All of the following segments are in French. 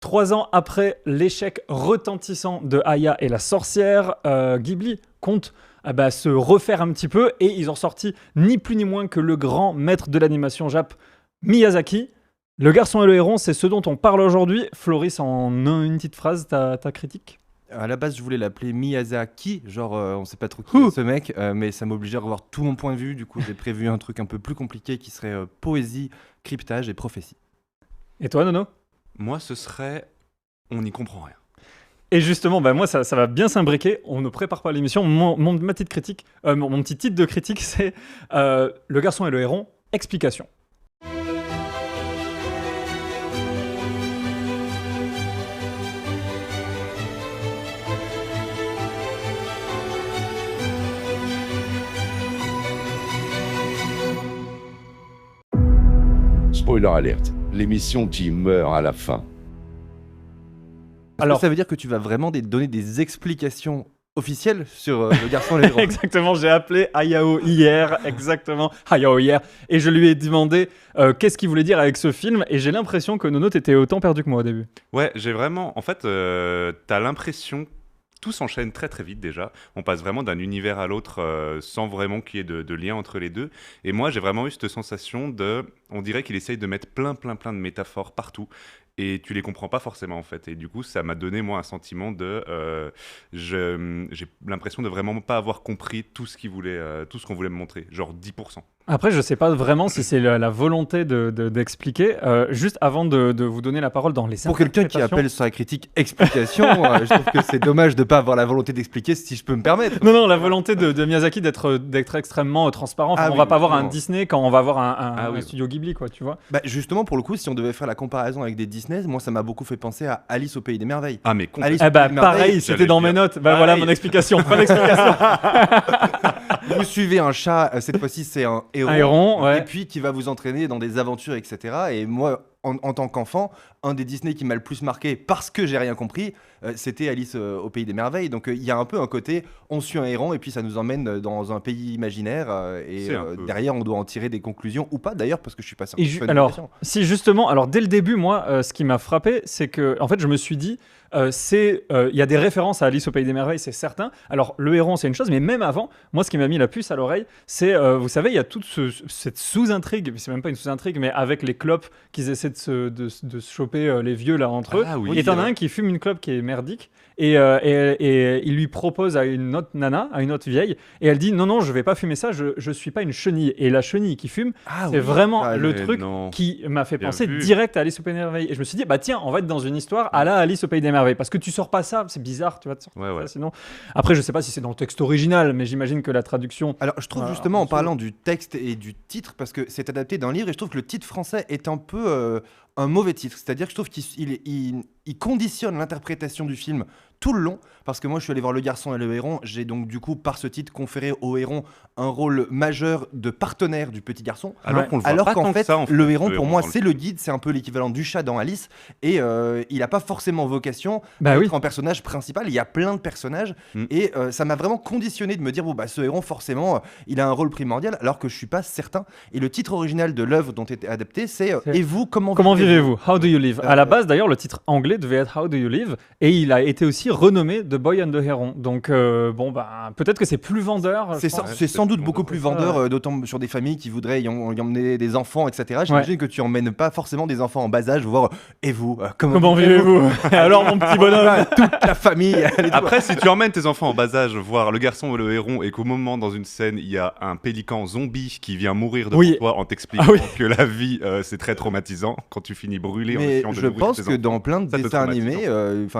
3 ans après l'échec retentissant de Aya et la sorcière, Ghibli compte se refaire un petit peu et ils ont sorti ni plus ni moins que le grand maître de l'animation Jap, Miyazaki. Le garçon et le héron, c'est ce dont on parle aujourd'hui. Floris, en une petite phrase, ta critique. À la base, je voulais l'appeler Miyazaki, genre on sait pas trop qui est ce mec, mais ça m'obligeait à revoir tout mon point de vue. Du coup, j'ai prévu un truc un peu plus compliqué qui serait poésie, cryptage et prophétie. Et toi, Nono ? Moi, ce serait on n'y comprend rien. Et justement, moi, ça va bien s'imbriquer. On ne prépare pas l'émission. Ma petite critique, mon petit titre de critique, c'est Le garçon et le héron, explication. Spoiler alert, l'émission Jim meurt à la fin. Alors, ça veut dire que tu vas vraiment donner des explications officielles sur le garçon et le héron. Exactement, j'ai appelé Hayao hier, et je lui ai demandé qu'est-ce qu'il voulait dire avec ce film, et j'ai l'impression que Nono, t'étais autant perdu que moi au début. Ouais, j'ai vraiment... En fait, t'as l'impression... Tout s'enchaîne très très vite déjà. On passe vraiment d'un univers à l'autre sans vraiment qu'il y ait de lien entre les deux. Et moi, j'ai vraiment eu cette sensation de... On dirait qu'il essaye de mettre plein de métaphores partout. Et tu les comprends pas forcément en fait. Et du coup, ça m'a donné moi un sentiment de... j'ai l'impression de vraiment pas avoir compris tout ce qu'on voulait me montrer. Genre 10%. Après, je sais pas vraiment si c'est la volonté d'expliquer. Juste avant de vous donner la parole dans les Pour quelqu'un qui appelle sur la critique explication, je trouve que c'est dommage de pas avoir la volonté d'expliquer, si je peux me permettre. Non, la volonté de Miyazaki d'être extrêmement transparent. Enfin, on va pas voir un Disney quand on va voir un studio Ghibli, quoi, tu vois. Bah, justement, pour le coup, si on devait faire la comparaison avec des Disney, moi, ça m'a beaucoup fait penser à Alice au Pays des merveilles. Ah, mais pareil, c'était dans mes notes. Voilà mon explication. Vous suivez un chat, cette fois-ci, c'est un héron, ouais. Et puis qui va vous entraîner dans des aventures, etc. Et moi, en tant qu'enfant, un des Disney qui m'a le plus marqué, parce que j'ai rien compris, c'était Alice au Pays des merveilles. Donc il y a un peu un côté, on suit un héron et puis ça nous emmène dans un pays imaginaire derrière on doit en tirer des conclusions ou pas d'ailleurs, parce que je suis pas certain. Alors, si justement, dès le début, moi, ce qui m'a frappé, c'est que, en fait, je me suis dit, il y a des références à Alice au Pays des merveilles, c'est certain. Alors, le héron, c'est une chose, mais même avant, moi, ce qui m'a mis la puce à l'oreille, c'est, vous savez, il y a toute cette sous-intrigue, c'est même pas une sous-intrigue, mais avec les clopes qu'ils essaient de se choper les vieux là entre eux. Oui, et t'en as un qui fume une clope qui est merdique, et il lui propose à une autre nana, à une autre vieille, et elle dit non, je vais pas fumer ça, je suis pas une chenille. Et la chenille qui fume, c'est vraiment le truc qui m'a fait penser direct à Alice au Pays des merveilles. Et je me suis dit, tiens, on va être dans une histoire à la Alice au Pays des merveilles, parce que tu sors pas ça, c'est bizarre, tu vois, de sortir ça, sinon. Après, je sais pas si c'est dans le texte original, mais j'imagine que la traduction. Alors, je trouve justement en parlant du texte et du titre, parce que c'est adapté d'un livre, et je trouve que le titre français est un peu un mauvais titre. C'est-à-dire que je trouve qu'il conditionne l'interprétation du film tout le long, parce que moi je suis allé voir Le Garçon et le Héron, j'ai donc du coup par ce titre conféré au héron un rôle majeur de partenaire du petit garçon, alors qu'en fait le héron pour moi c'est le guide, c'est un peu l'équivalent du chat dans Alice, et il n'a pas forcément vocation d'être un personnage principal, il y a plein de personnages, et ça m'a vraiment conditionné de me dire ce héron forcément il a un rôle primordial, alors que je suis pas certain. Et le titre original de l'œuvre dont est adapté c'est Et vous, comment vivez-vous? How do you live? À la base d'ailleurs le titre anglais devait être How do you live, et il a été aussi renommé The Boy and the Heron. Donc peut-être que c'est plus vendeur. C'est sans doute beaucoup plus vendeur, d'autant sur des familles qui voudraient y emmener des enfants, etc. J'imagine que tu emmènes pas forcément des enfants en bas âge voir et vous, comment vivez-vous? Alors mon petit bonhomme, toute la famille. Après, si tu emmènes tes enfants en bas âge voir Le Garçon et le Héron, et qu'au moment dans une scène il y a un pélican zombie qui vient mourir devant toi en t'expliquant que la vie c'est très traumatisant quand tu finis brûlé en essayant de je pense que dans plein de dessins animés,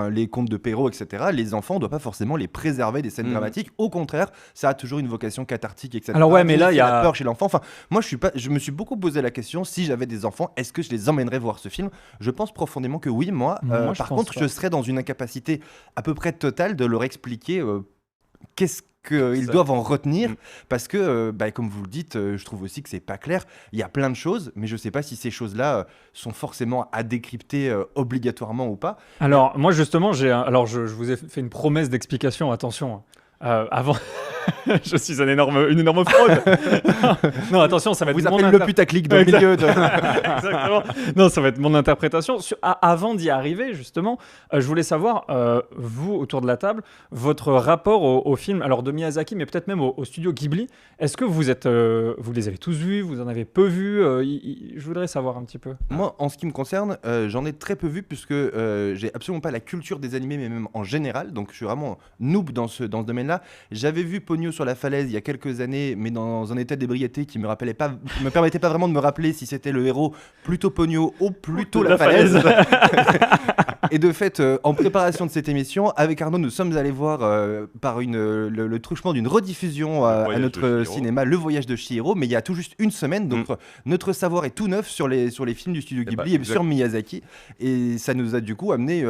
les contes de Perrault, etc., les enfants, on ne doit pas forcément les préserver des scènes dramatiques. Au contraire, ça a toujours une vocation cathartique, etc. Alors mais là, il y a la peur chez l'enfant. Enfin, moi, je me suis beaucoup posé la question, si j'avais des enfants, est-ce que je les emmènerais voir ce film? Je pense profondément que oui, moi. Par contre, je serais dans une incapacité à peu près totale de leur expliquer qu'est-ce qu'ils doivent en retenir, parce que, comme vous le dites, je trouve aussi que c'est pas clair. Il y a plein de choses, mais je sais pas si ces choses-là sont forcément à décrypter obligatoirement ou pas. Alors, moi, justement, je vous ai fait une promesse d'explication, attention. Avant, Je suis une énorme fraude. Non, attention, ça va être vous appelez le putaclic dans le milieu de... Exactement. Non, ça va être mon interprétation. Avant d'y arriver, justement, je voulais savoir, vous, autour de la table, votre rapport au film, alors de Miyazaki, mais peut-être même au studio Ghibli. Est-ce que vous les avez tous vus, vous en avez peu vus je voudrais savoir un petit peu. Moi, en ce qui me concerne, j'en ai très peu vu, puisque j'ai absolument pas la culture des animés, mais même en général, donc je suis vraiment noob dans ce domaine-là. J'avais vu Ponyo sur la falaise il y a quelques années, mais dans un état d'ébriété qui me permettait pas vraiment de me rappeler si c'était le héros plutôt Ponyo ou plutôt la falaise. Et de fait, en préparation de cette émission, avec Arnaud, nous sommes allés voir par le truchement d'une rediffusion à notre cinéma, Le Voyage de Chihiro, mais il y a tout juste une semaine, donc notre savoir est tout neuf sur les films du studio Ghibli et sur Miyazaki, et ça nous a du coup amené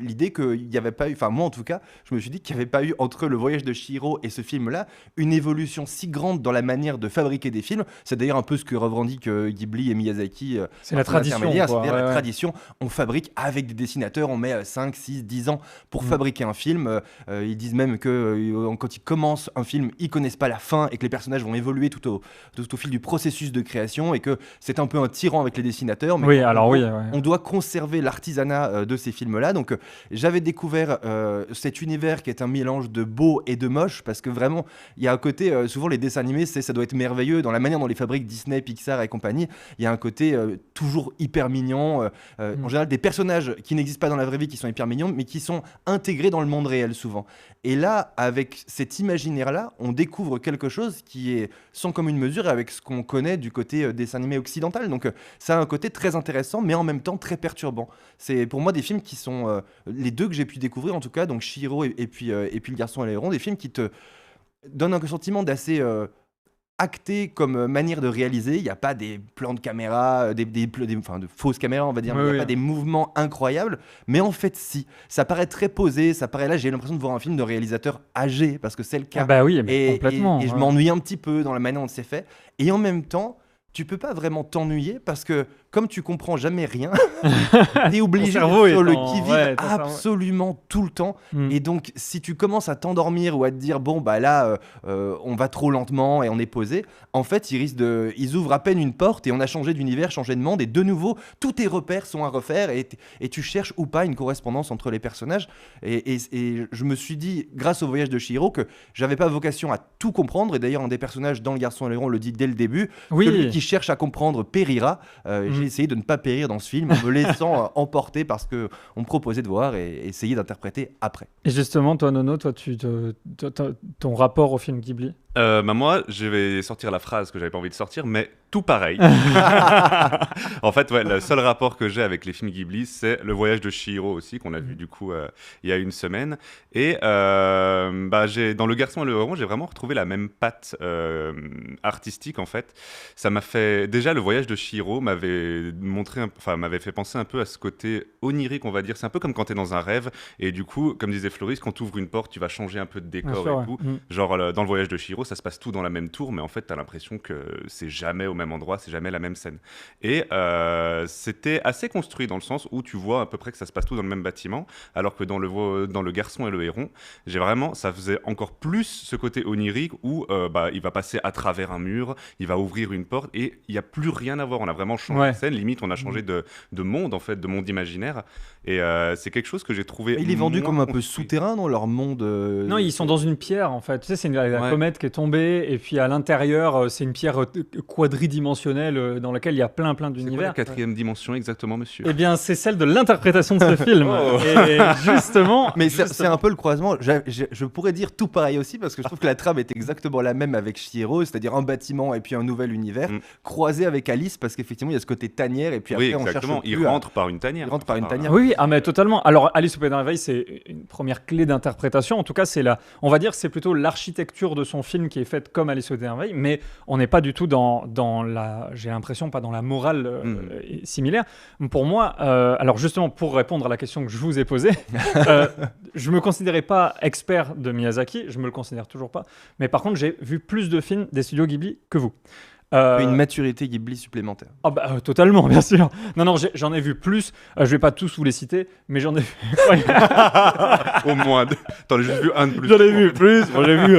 l'idée qu'il n'y avait pas eu, enfin moi en tout cas, je me suis dit qu'il n'y avait pas eu entre Le Voyage de Chihiro et ce film-là une évolution si grande dans la manière de fabriquer des films. C'est d'ailleurs un peu ce que revendiquent Ghibli et Miyazaki. C'est la tradition. C'est-à-dire la tradition. On fabrique avec des dessinateurs, on met 5, 6, 10 ans pour fabriquer un film. Ils disent même que quand ils commencent un film, ils connaissent pas la fin et que les personnages vont évoluer tout au fil du processus de création, et que c'est un peu un tyran avec les dessinateurs. Mais on doit conserver l'artisanat de ces films-là. Donc j'avais découvert cet univers qui est un mélange de beau et de moche, parce que vraiment, il y a un côté, souvent les dessins animés, ça doit être merveilleux dans la manière dont les fabriques Disney, Pixar et compagnie. Il y a un côté toujours hyper mignon. En général, des personnages qui n'existent pas dans la vraie vie, qui sont hyper mignons, mais qui sont intégrés dans le monde réel souvent. Et là, avec cet imaginaire-là, on découvre quelque chose qui est sans commune mesure avec ce qu'on connaît du côté dessin animé occidental. Donc ça a un côté très intéressant, mais en même temps très perturbant. C'est pour moi des films qui sont les deux que j'ai pu découvrir en tout cas, donc Chihiro et puis Le Garçon et l'Héron, des films qui te donnent un sentiment d'assez acté comme manière de réaliser. Il n'y a pas des plans de caméra, de fausses caméras, on va dire. Il n'y a pas des mouvements incroyables. Mais en fait, si. Ça paraît très posé. Ça paraît là, j'ai l'impression de voir un film de réalisateur âgé, parce que c'est le cas. Complètement. Et je m'ennuie un petit peu dans la manière dont c'est fait. Et en même temps, tu peux pas vraiment t'ennuyer, parce que comme tu comprends jamais rien, t'es obligé sur le qui-vive absolument tout le temps. Et donc, si tu commences à t'endormir ou à te dire bon bah là, on va trop lentement et on est posé, en fait, ils ouvrent à peine une porte et on a changé d'univers, changé de monde, et de nouveau, tous tes repères sont à refaire, et tu cherches ou pas une correspondance entre les personnages. Et je me suis dit, grâce au Voyage de Chihiro, que j'avais pas vocation à tout comprendre. Et d'ailleurs, un des personnages dans Le Garçon et l'Héron le dit dès le début, celui qui cherche à comprendre périra. J'ai essayé de ne pas périr dans ce film, en me laissant emporter parce qu'on me proposait de voir et essayer d'interpréter après. Et justement, toi Nono, ton rapport au film Ghibli? Moi, je vais sortir la phrase que j'avais pas envie de sortir, mais tout pareil. En fait, le seul rapport que j'ai avec les films Ghibli, c'est Le Voyage de Chihiro aussi, qu'on a vu du coup il y a une semaine. Et dans Le Garçon et le Héron, j'ai vraiment retrouvé la même patte artistique en fait. Ça m'a fait déjà, Le Voyage de Chihiro m'avait fait penser un peu à ce côté onirique, on va dire. C'est un peu comme quand t'es dans un rêve, et du coup, comme disait Floris, quand tu ouvres une porte, tu vas changer un peu de décor et tout. Genre dans Le Voyage de Chihiro, ça se passe tout dans la même tour, mais en fait, t'as l'impression que c'est jamais au même endroit, c'est jamais la même scène. Et c'était assez construit dans le sens où tu vois à peu près que ça se passe tout dans le même bâtiment, alors que dans le Garçon et le Héron, ça faisait encore plus ce côté onirique où il va passer à travers un mur, il va ouvrir une porte, et il n'y a plus rien à voir. On a vraiment changé de scène, limite on a changé de monde en fait, de monde imaginaire. Et c'est quelque chose que j'ai trouvé. Il est vendu comme un peu souterrain dans leur monde. Non, ils sont dans une pierre en fait. Tu sais, c'est la comète qui est tombée, et puis à l'intérieur, c'est une pierre quadridimensionnelle dans laquelle il y a plein d'univers. C'est quoi la 4e dimension exactement, monsieur? Eh bien, c'est celle de l'interprétation de ce film. Et justement. Mais c'est un peu le croisement. Je pourrais dire tout pareil aussi, parce que je trouve que la trame est exactement la même avec Chihiro, c'est-à-dire un bâtiment et puis un nouvel univers croisé avec Alice, parce qu'effectivement il y a ce côté tanière, et puis après on cherche. Il rentre par une tanière. Oui, mais totalement. Alors Alice au Pays des Merveilles, c'est une première clé d'interprétation. En tout cas, on va dire, c'est plutôt l'architecture de son film qui est faite comme Alice au Pays des Merveilles, mais on n'est pas du tout dans la, j'ai l'impression, pas dans la morale similaire. Pour moi, alors justement, pour répondre à la question que je vous ai posée, je me considérais pas expert de Miyazaki, je me le considère toujours pas, mais par contre, j'ai vu plus de films des studios Ghibli que vous. Une maturité Ghibli supplémentaire. Ah bah totalement, bien sûr. Non, j'en ai vu plus. Je vais pas tous vous les citer, mais j'en ai vu. Au moins deux. T'en as juste vu un de plus. J'en ai vu plus. Moi, j'ai vu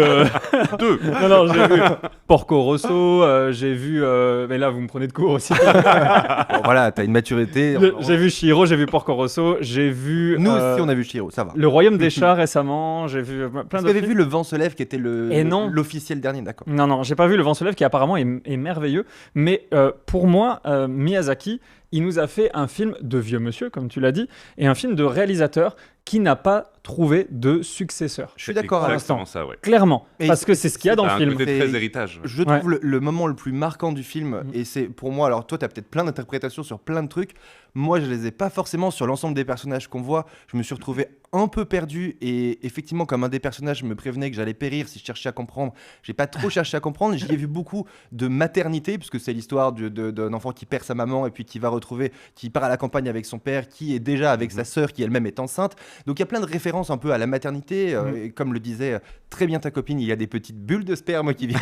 deux. Non, j'ai vu Porco Rosso. J'ai vu. Mais là, vous me prenez de court aussi. Bon, voilà, t'as une maturité. J'ai vu Chihiro, j'ai vu Porco Rosso, j'ai vu. Nous aussi, on a vu Chihiro, ça va. Le Royaume des chats récemment. J'ai vu plein d'autres. Vous avez vu Le Vent se lève, qui était l'officiel dernier, d'accord. Non, j'ai pas vu Le Vent se lève, qui apparemment est merveilleux. Mais pour moi, Miyazaki, il nous a fait un film de vieux monsieur, comme tu l'as dit, et un film de réalisateur qui n'a pas trouvé de successeur. Je suis d'accord à l'instant. Ça, ouais. Clairement, parce que c'est ce qu'il y a dans le film. C'est un côté très héritage. Je trouve le moment le plus marquant du film, et c'est pour moi, alors toi, tu as peut-être plein d'interprétations sur plein de trucs. Moi, je les ai pas forcément sur l'ensemble des personnages qu'on voit. Je me suis retrouvé un peu perdu, et effectivement, comme un des personnages me prévenait que j'allais périr si je cherchais à comprendre, j'ai pas trop cherché à comprendre. J'y ai vu beaucoup de maternité, puisque c'est l'histoire d'un enfant qui perd sa maman et puis qui part à la campagne avec son père, qui est déjà avec sa sœur, qui elle-même est enceinte. Donc il y a plein de références un peu à la maternité, et comme le disait très bien ta copine, il y a des petites bulles de sperme qui viennent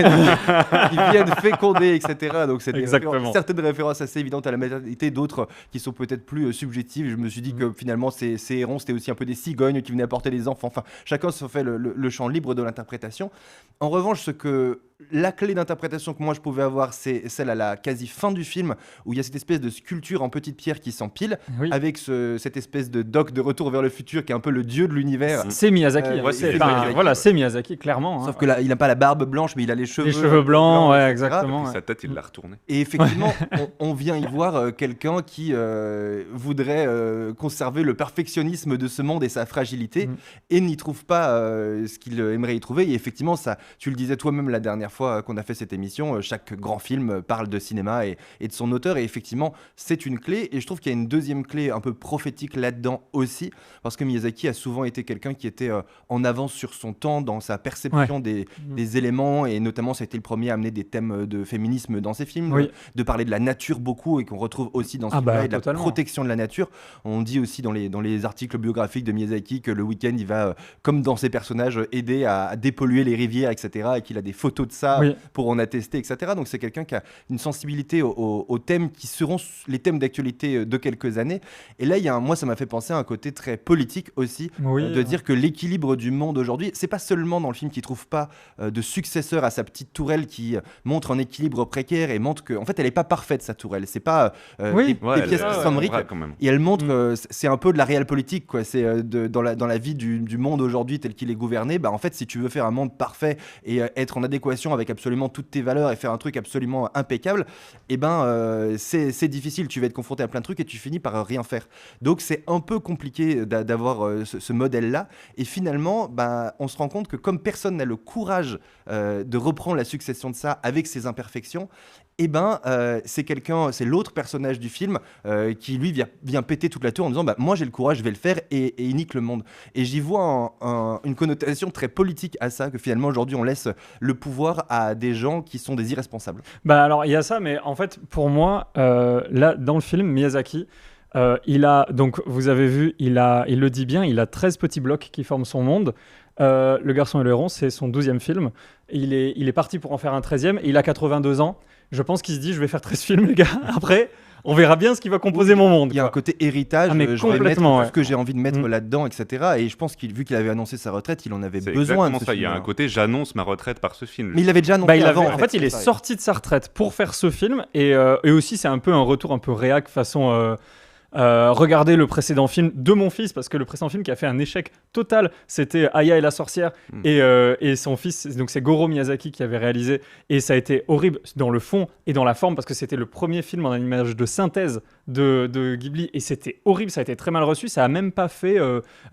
féconder, etc. Donc c'est certaines références assez évidentes à la maternité, d'autres qui sont peut-être plus subjectives. Je me suis dit que finalement ces hérons, c'était aussi un peu des cigognes qui venaient apporter des enfants. Enfin, chacun se fait le champ libre de l'interprétation. En revanche, la clé d'interprétation que moi je pouvais avoir, c'est celle à la quasi fin du film, où il y a cette espèce de sculpture en petite pierre qui s'empile, avec cette espèce de Doc de Retour vers le futur qui est un peu le dieu de l'univers. C'est Miyazaki. C'est Miyazaki, clairement. Sauf que là, il n'a pas la barbe blanche, mais il a les cheveux blancs, ouais, exactement. Et sa tête, il l'a retournée. Et effectivement, on vient y voir quelqu'un qui voudrait conserver le perfectionnisme de ce monde et sa fragilité, et n'y trouve pas ce qu'il aimerait y trouver. Et effectivement, ça, tu le disais toi-même la dernière fois qu'on a fait cette émission, chaque grand film parle de cinéma et de son auteur, et effectivement c'est une clé, et je trouve qu'il y a une deuxième clé un peu prophétique là-dedans aussi, parce que Miyazaki a souvent été quelqu'un qui était en avance sur son temps dans sa perception des éléments, et notamment ça a été le premier à amener des thèmes de féminisme dans ses films, de parler de la nature beaucoup, et qu'on retrouve aussi dans ce film-là, et de la protection de la nature. On dit aussi dans les articles biographiques de Miyazaki que le week-end il va, comme dans ses personnages, aider à dépolluer les rivières, etc., et qu'il a des photos de ça pour en attester, etc. Donc c'est quelqu'un qui a une sensibilité aux thèmes qui seront les thèmes d'actualité de quelques années. Et là, moi, ça m'a fait penser à un côté très politique aussi, de dire que l'équilibre du monde aujourd'hui, c'est pas seulement dans le film qu'il trouve pas de successeur à sa petite tourelle qui montre un équilibre précaire et montre qu'en fait, elle est pas parfaite, sa tourelle. C'est pas des pièces qui s'embriquent. Et elle montre c'est un peu de la réelle politique, quoi. C'est dans la vie du monde aujourd'hui tel qu'il est gouverné. En fait, si tu veux faire un monde parfait et être en adéquation avec absolument toutes tes valeurs et faire un truc absolument impeccable, c'est difficile. Tu vas être confronté à plein de trucs et tu finis par rien faire. Donc c'est un peu compliqué d'avoir ce modèle-là. Et finalement, on se rend compte que comme personne n'a le courage de reprendre la succession de ça avec ses imperfections, c'est l'autre personnage du film qui lui vient péter toute la tour en disant moi j'ai le courage, je vais le faire, et il nique le monde. Et j'y vois une connotation très politique à ça, que finalement aujourd'hui on laisse le pouvoir à des gens qui sont des irresponsables. Alors il y a ça, mais en fait pour moi là dans le film Miyazaki, il a, donc vous avez vu, il le dit bien, il a 13 petits blocs qui forment son monde. Le Garçon et le Héron, c'est son 12e film. Il est parti pour en faire un 13e, et il a 82 ans. Je pense qu'il se dit, je vais faire 13 films, les gars. Après, on verra bien ce qui va composer mon monde. Il y a un côté héritage, mais je vais mettre tout ce que j'ai envie de mettre là-dedans, etc. Et je pense vu qu'il avait annoncé sa retraite, il en avait besoin. Exactement ça, il y a un côté, j'annonce ma retraite par ce film. Mais il avait déjà annoncé avant. En fait, il est sorti de sa retraite pour faire ce film, et aussi c'est un peu un retour un peu réac façon... regardez le précédent film de mon fils, parce que le précédent film qui a fait un échec total, c'était Aya et la sorcière, et son fils, donc c'est Goro Miyazaki qui avait réalisé, et ça a été horrible dans le fond et dans la forme, parce que c'était le premier film en image de synthèse de Ghibli, et c'était horrible, ça a été très mal reçu. Ça a même pas fait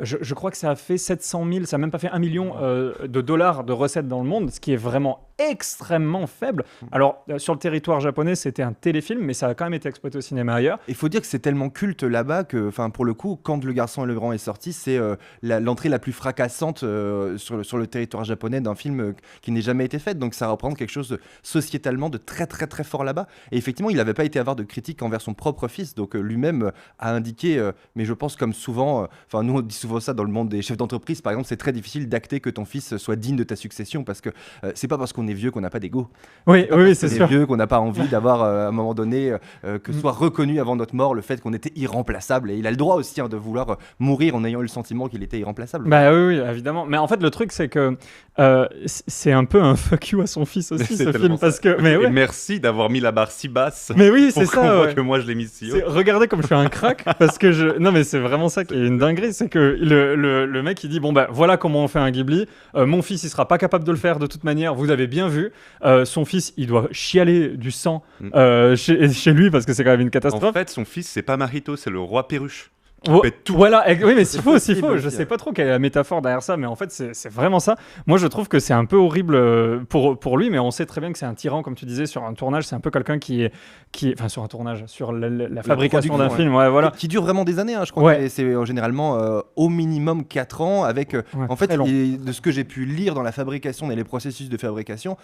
je crois que ça a fait 700 000, ça a même pas fait 1 million de dollars de recettes dans le monde, ce qui est vraiment extrêmement faible. Alors sur le territoire japonais c'était un téléfilm, mais ça a quand même été exploité au cinéma ailleurs. Il faut dire que c'est tellement culte là-bas que, pour le coup, quand Le Garçon et le Grand est sorti, c'est l'entrée la plus fracassante sur le territoire japonais d'un film qui n'ait jamais été fait. Donc ça représente quelque chose sociétalement de très très très fort là-bas. Et effectivement, il n'avait pas été avare de critiques envers son propre fils. fils. Donc lui-même a indiqué, mais je pense comme souvent, nous on dit souvent ça dans le monde des chefs d'entreprise, par exemple, c'est très difficile d'acter que ton fils soit digne de ta succession parce que c'est pas parce qu'on est vieux qu'on n'a pas d'ego. Oui, c'est sûr. On est vieux qu'on n'a pas envie d'avoir à un moment donné que soit reconnu avant notre mort le fait qu'on était irremplaçable. Et il a le droit aussi de vouloir mourir en ayant eu le sentiment qu'il était irremplaçable. Bah oui, évidemment. Mais en fait, le truc, c'est que c'est un peu un fuck you à son fils aussi, ce film. Parce que, et merci d'avoir mis la barre si basse. Mais oui, c'est ça. Pour qu'on voit que moi, je l'ai mis si haut. Regardez comme je suis un crack. Parce que non, mais c'est vraiment ça qui est une dinguerie. C'est que le mec, il dit bon, bah voilà comment on fait un Ghibli. Mon fils, il sera pas capable de le faire de toute manière. Vous avez bien vu. Son fils, il doit chialer du sang chez lui parce que c'est quand même une catastrophe. En fait, son fils, c'est pas Marito, c'est le roi Perruche. Tout. Voilà, oui, mais s'il faut. Je sais pas trop quelle est la métaphore derrière ça, mais en fait, c'est vraiment ça. Moi, je trouve que c'est un peu horrible pour lui, mais on sait très bien que c'est un tyran, comme tu disais, sur un tournage. C'est un peu quelqu'un qui enfin, sur un tournage, sur la fabrication d'un film, voilà. Qui dure vraiment des années, je crois. Que c'est généralement au minimum 4 ans, avec, en fait, de ce que j'ai pu lire dans la fabrication et les processus de fabrication,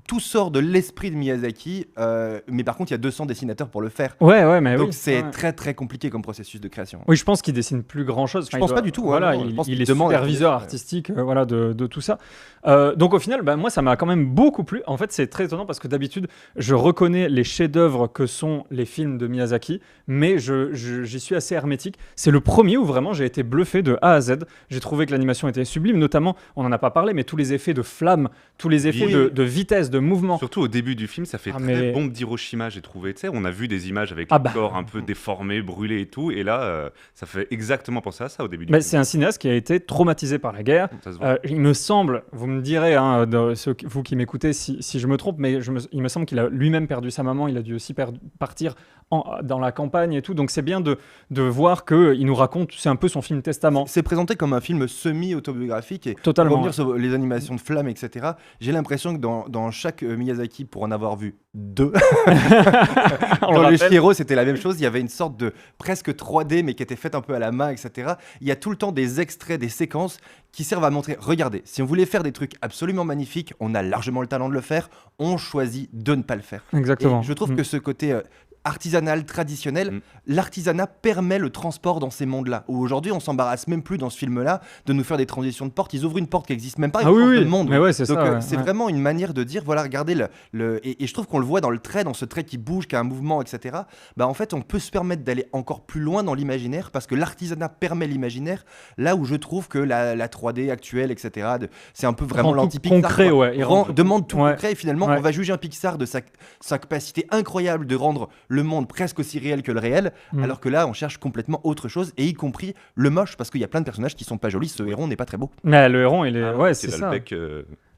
tout sort de l'esprit de Miyazaki, mais par contre, il y a 200 dessinateurs pour le faire. Mais donc c'est très très compliqué comme processus de création. Oui, je pense qu'il dessine plus grand chose. Je pense pas du tout. Voilà, il est superviseur artistique de tout ça. Donc au final, moi ça m'a quand même beaucoup plu. En fait, c'est très étonnant parce que d'habitude, je reconnais les chefs-d'œuvre que sont les films de Miyazaki, mais j'y suis assez hermétique. C'est le premier où vraiment j'ai été bluffé de A à Z. J'ai trouvé que l'animation était sublime, notamment, on en a pas parlé, mais tous les effets de flamme, tous les effets de vitesse, de mouvement. Surtout au début du film, ça fait très bombe d'Hiroshima, j'ai trouvé. Tu sais, on a vu des images avec le corps un peu déformé, brûlé et tout. Et là, ça fait exactement penser à ça au début du film. C'est un cinéaste qui a été traumatisé par la guerre. Il me semble, vous me direz, vous qui m'écoutez, si je me trompe, mais il me semble qu'il a lui-même perdu sa maman. Il a dû aussi partir dans la campagne et tout. Donc c'est bien de voir qu'il nous raconte, c'est un peu son film testament. C'est présenté comme un film semi-autobiographique. Et totalement. Pour revenir sur les animations de flammes, etc., j'ai l'impression que dans chaque Miyazaki, pour en avoir vu 2, dans le Chihiro, c'était la même chose. Il y avait une sorte de presque 3D, mais qui était faite un peu à la main, etc. Il y a tout le temps des extraits, des séquences qui servent à montrer, regardez, si on voulait faire des trucs absolument magnifiques, on a largement le talent de le faire, on choisit de ne pas le faire. Exactement. Et je trouve que ce côté artisanal, traditionnel, l'artisanat permet le transport dans ces mondes-là. Où aujourd'hui, on s'embarrasse même plus dans ce film-là de nous faire des transitions de porte. Ils ouvrent une porte qui n'existe même pas, ils ouvrent le monde. Mais c'est donc ça, c'est vraiment une manière de dire, voilà, regardez, et je trouve qu'on le voit dans le trait, dans ce trait qui bouge, qui a un mouvement, etc. En fait, on peut se permettre d'aller encore plus loin dans l'imaginaire parce que l'artisanat permet l'imaginaire, là où je trouve que la 3D actuelle, etc., c'est un peu vraiment l'anti-Pixar. Concret, demande tout concret, et finalement, on va juger un Pixar de sa capacité incroyable de rendre le monde presque aussi réel que le réel, alors que là on cherche complètement autre chose, et y compris le moche, parce qu'il y a plein de personnages qui sont pas jolis. Ce héron n'est pas très beau. Mais le héron, il est c'est ça.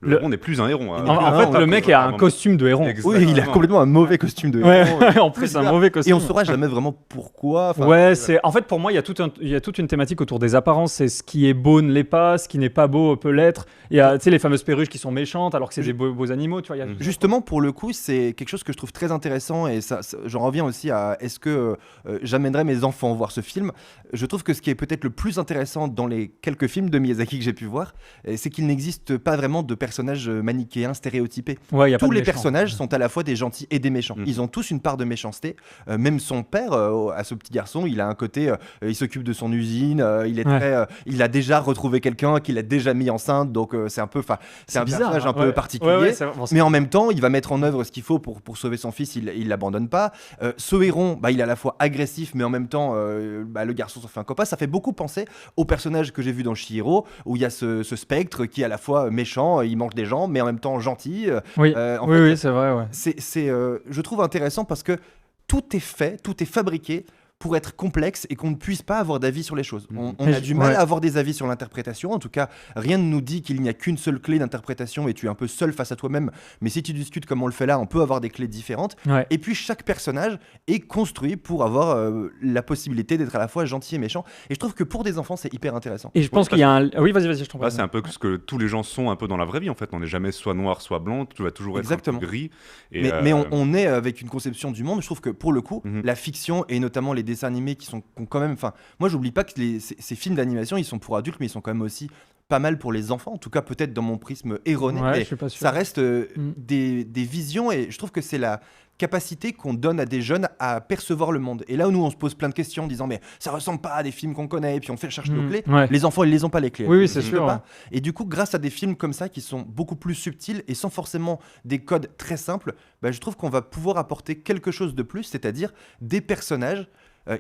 Le héron n'est plus un héron. En fait, le mec a un costume de héron. Exactement. Oui, il a complètement un mauvais costume de héron. En plus, un mauvais costume. Et on saura jamais vraiment pourquoi. En fait, pour moi, il y a toute une thématique autour des apparences. C'est ce qui est beau ne l'est pas, ce qui n'est pas beau peut l'être. Il y a, les fameuses perruches qui sont méchantes alors que c'est des beaux animaux. Tu vois, Justement, pour le coup, c'est quelque chose que je trouve très intéressant, et j'en reviens aussi à est-ce que j'amènerais mes enfants voir ce film. Je trouve que ce qui est peut-être le plus intéressant dans les quelques films de Miyazaki que j'ai pu voir, c'est qu'il n'existe pas vraiment de personnages manichéens, stéréotypés. Tous les personnages sont à la fois des gentils et des méchants. Ils ont tous une part de méchanceté. Même son père, à ce petit garçon, il a un côté, il s'occupe de son usine, il a déjà retrouvé quelqu'un qu'il a déjà mis enceinte, donc c'est un peu, c'est un personnage un peu particulier. Mais en même temps, il va mettre en œuvre ce qu'il faut pour sauver son fils. Il l'abandonne pas. Ce héron, il est à la fois agressif, mais en même temps, le garçon s'en fait un copain. Ça fait beaucoup penser au personnage que j'ai vu dans Chihiro, où il y a ce spectre qui est à la fois méchant, il mange des gens, mais en même temps gentil. Oui, c'est vrai. Ouais. Je trouve intéressant parce que tout est fait, tout est fabriqué pour être complexe et qu'on ne puisse pas avoir d'avis sur les choses. On a du mal à avoir des avis sur l'interprétation. En tout cas, rien ne nous dit qu'il n'y a qu'une seule clé d'interprétation et tu es un peu seul face à toi-même. Mais si tu discutes comme on le fait là, on peut avoir des clés différentes. Et puis, chaque personnage est construit pour avoir la possibilité d'être à la fois gentil et méchant. Et je trouve que pour des enfants, c'est hyper intéressant. Et je pense qu'il y a un... Oui, vas-y, je t'en prie. C'est un peu ce que tous les gens sont un peu dans la vraie vie, en fait. On n'est jamais soit noir, soit blanc. Tu vas toujours être un peu gris. Mais on est avec une conception du monde. Je trouve que pour le coup, la fiction et notamment les dessins animés qui ont quand même... Moi, j'oublie pas que ces films d'animation, ils sont pour adultes, mais ils sont quand même aussi pas mal pour les enfants, en tout cas peut-être dans mon prisme erroné, mais ça reste des visions, et je trouve que c'est la capacité qu'on donne à des jeunes à percevoir le monde. Et là où nous on se pose plein de questions en disant mais ça ressemble pas à des films qu'on connaît, et puis on cherche nos clés, les enfants ils les ont pas les clés. Oui, c'est sûr. Pas. Et du coup grâce à des films comme ça qui sont beaucoup plus subtils et sans forcément des codes très simples, je trouve qu'on va pouvoir apporter quelque chose de plus, c'est-à-dire des personnages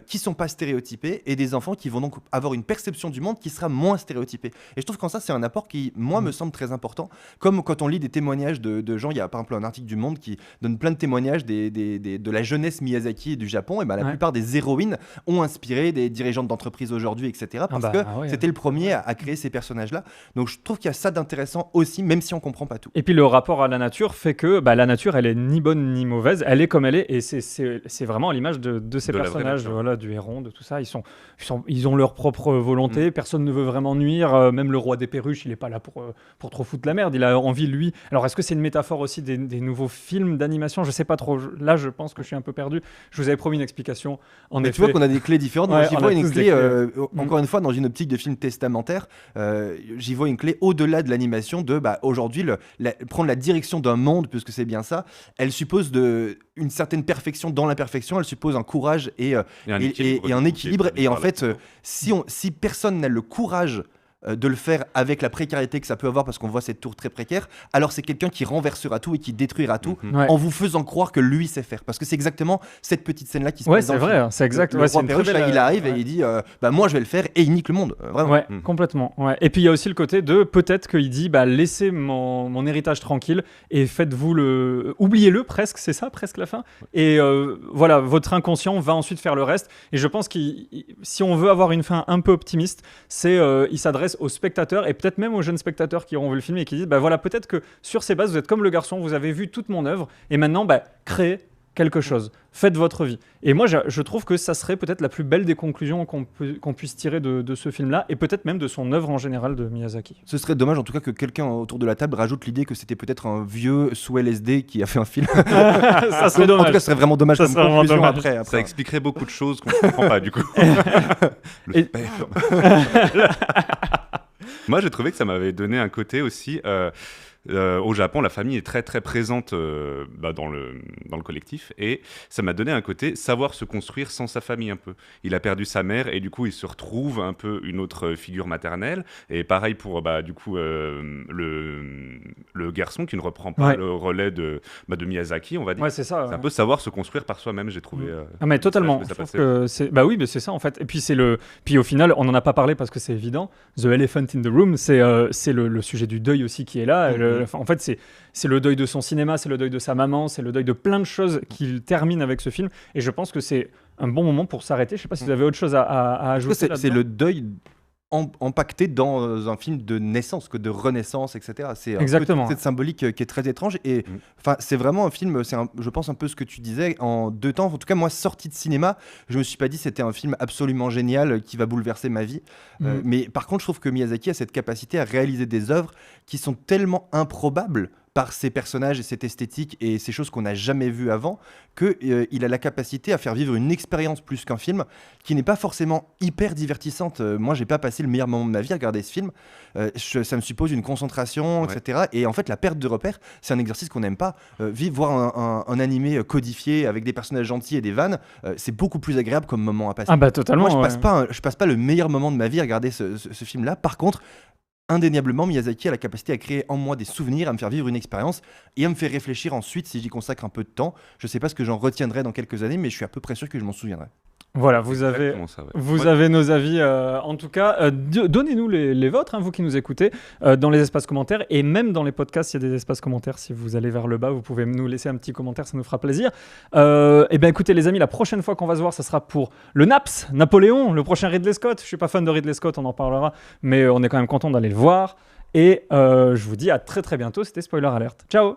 qui sont pas stéréotypés et des enfants qui vont donc avoir une perception du monde qui sera moins stéréotypée. Et je trouve qu'en ça, c'est un apport qui, moi, me semble très important. Comme quand on lit des témoignages de gens, il y a par exemple un article du Monde qui donne plein de témoignages de la jeunesse Miyazaki du Japon. Et la plupart des héroïnes ont inspiré des dirigeantes d'entreprises aujourd'hui, etc. Parce que c'était le premier à créer ces personnages-là. Donc je trouve qu'il y a ça d'intéressant aussi, même si on comprend pas tout. Et puis le rapport à la nature fait que la nature, elle est ni bonne ni mauvaise, elle est comme elle est, et c'est vraiment à l'image de ces personnages. Voilà, du héron, de tout ça, ils ont leur propre volonté, personne ne veut vraiment nuire, même le roi des perruches, il est pas là pour trop foutre la merde, il a envie lui. Alors est-ce que c'est une métaphore aussi des nouveaux films d'animation? Je sais pas trop, là je pense que je suis un peu perdu. Je vous avais promis une explication. Mais tu vois qu'on a des clés différentes. Moi, j'y vois une clé, encore une fois, dans une optique de film testamentaire, j'y vois une clé au-delà de l'animation, aujourd'hui, prendre la direction d'un monde, puisque c'est bien ça, elle suppose une certaine perfection dans l'imperfection, elle suppose un courage et un équilibre. Et en fait, si personne n'a le courage de le faire avec la précarité que ça peut avoir, parce qu'on voit cette tour très précaire, alors c'est quelqu'un qui renversera tout et qui détruira tout en vous faisant croire que lui sait faire, parce que c'est exactement cette petite scène là qui se passe. C'est vrai, c'est exact. Le roi perruche, il arrive et il dit moi je vais le faire, et il nique le monde, vraiment. Complètement. Et puis il y a aussi le côté de peut-être qu'il dit laissez mon héritage tranquille et faites-vous oubliez-le presque, c'est ça presque la fin, et voilà, votre inconscient va ensuite faire le reste. Et je pense que si on veut avoir une fin un peu optimiste, c'est il s'adresse aux spectateurs, et peut-être même aux jeunes spectateurs qui auront vu le film et qui disent voilà, peut-être que sur ces bases vous êtes comme le garçon, vous avez vu toute mon œuvre et maintenant créez quelque chose, faites votre vie. Et moi je trouve que ça serait peut-être la plus belle des conclusions qu'on puisse tirer de ce film-là, et peut-être même de son œuvre en général de Miyazaki. Ce serait dommage en tout cas que quelqu'un autour de la table rajoute l'idée que c'était peut-être un vieux sous LSD qui a fait un film. Ça serait dommage. En tout cas, ce serait vraiment dommage comme conclusion après. Ça expliquerait beaucoup de choses qu'on ne comprend pas du coup. Moi, j'ai trouvé que ça m'avait donné un côté aussi. Au Japon, la famille est très très présente dans le collectif, et ça m'a donné un côté savoir se construire sans sa famille un peu. Il a perdu sa mère et du coup il se retrouve un peu une autre figure maternelle, et pareil pour du coup le garçon qui ne reprend pas le relais de Miyazaki, on va dire. C'est ça. C'est un peu savoir se construire par soi-même, j'ai trouvé. Mais totalement. Je trouve que c'est c'est ça en fait. Et puis puis au final, on n'en a pas parlé parce que c'est évident. The Elephant in the Room, c'est le sujet du deuil aussi qui est là. En fait, c'est le deuil de son cinéma, c'est le deuil de sa maman, c'est le deuil de plein de choses qu'il termine avec ce film. Et je pense que c'est un bon moment pour s'arrêter. Je ne sais pas si vous avez autre chose à ajouter. C'est le deuil empaqueté dans un film de naissance, que de renaissance, etc. C'est exactement cette symbolique qui est très étrange. Et c'est vraiment un film, je pense un peu ce que tu disais, en deux temps. En tout cas, moi, sorti de cinéma, je me suis pas dit c'était un film absolument génial qui va bouleverser ma vie. Mais par contre, je trouve que Miyazaki a cette capacité à réaliser des œuvres qui sont tellement improbables par ses personnages et cette esthétique et ces choses qu'on n'a jamais vues avant, qu'il a la capacité à faire vivre une expérience plus qu'un film, qui n'est pas forcément hyper divertissante. Moi, j'ai pas passé le meilleur moment de ma vie à regarder ce film. Ça me suppose une concentration, etc. Et en fait, la perte de repères, c'est un exercice qu'on n'aime pas. Voir un animé codifié avec des personnages gentils et des vannes, c'est beaucoup plus agréable comme moment à passer. Totalement. Moi, je passe pas le meilleur moment de ma vie à regarder ce film-là. Par contre, indéniablement, Miyazaki a la capacité à créer en moi des souvenirs, à me faire vivre une expérience et à me faire réfléchir ensuite si j'y consacre un peu de temps. Je ne sais pas ce que j'en retiendrai dans quelques années, mais je suis à peu près sûr que je m'en souviendrai. Voilà, vous avez nos avis. En tout cas, donnez-nous les vôtres, vous qui nous écoutez, dans les espaces commentaires, et même dans les podcasts, il y a des espaces commentaires. Si vous allez vers le bas, vous pouvez nous laisser un petit commentaire, ça nous fera plaisir. Et bien écoutez les amis, la prochaine fois qu'on va se voir, ça sera pour le Naps, Napoléon, le prochain Ridley Scott. Je suis pas fan de Ridley Scott, on en parlera, mais on est quand même content d'aller le voir. Et je vous dis à très très bientôt, c'était Spoiler Alert. Ciao.